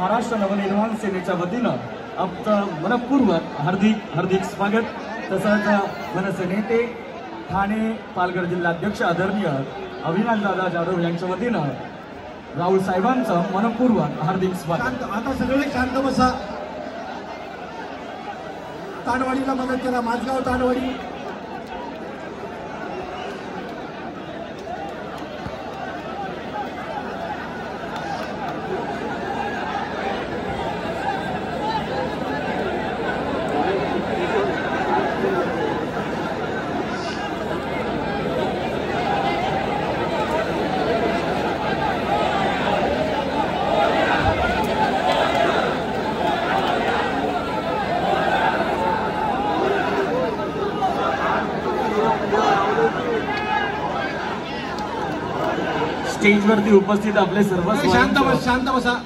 महाराष्ट्र नवनिर्माण सेनेच्या वतीनं आपलं मनपूर्वक हार्दिक स्वागत। तसंच मनसे नेते ठाणे पालघर जिल्हाध्यक्ष आदरणीय अविनाशदादा जाधव यांच्या वतीनं राहुल साहेबांचं मनपूर्वक हार्दिक स्वागत। आता सगळे शांत बसा। ताडवाडीला मदत करा, माझगाव ताडवाडी। स्टेजवरती उपस्थित आपले सर्व शांत बसा।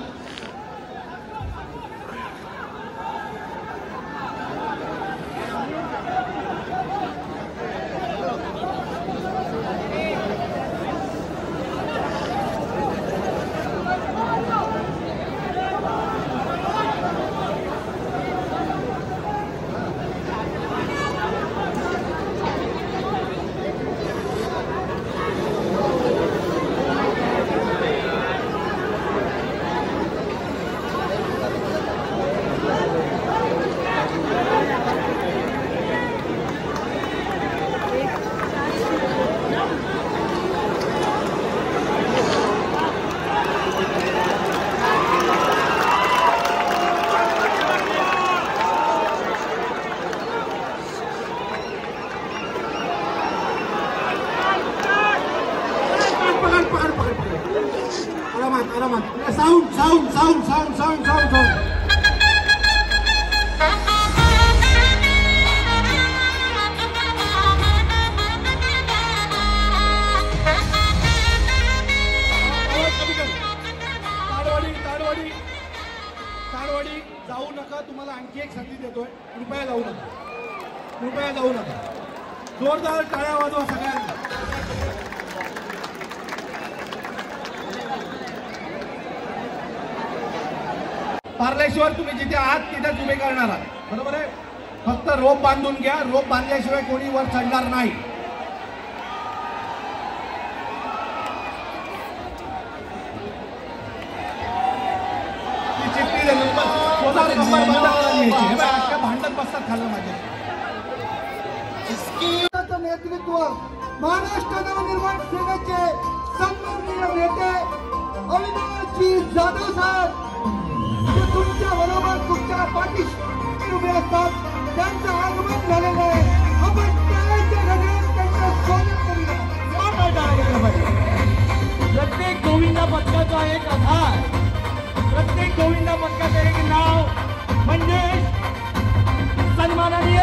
साऊंड ताडवाडी जाऊ नका। तुम्हाला आणखी एक संधी देतोय, कृपया जाऊ नका। जोरदार टाळ्या वाजवा सगळ्यांनी। पार्लेश्वर तुम्ही जिथे आहात तिथेच उभे करणार आहात, बरोबर आहे? फक्त रोप बांधून घ्या, रोप बांधल्याशिवाय कोणी वर चढणार नाही। भांडत बसतात खाल्लं माझ्या नेतृत्व महाराष्ट्र नवनिर्माण सेनेचे सन्माननीय नेते अविनाशजी जाधव साहेब तुमच्या बरोबर तुमच्या पाठीशी उभे असतात। त्यांचं आगमन झालेलं आहे। आपण टाळ्यांच्या गजरात त्यांचं स्वागत करूया। प्रत्येक गोविंदा पथकाचा एक आधार, प्रत्येक गोविंदा पथकाचं एक नाव म्हणजे सन्माननीय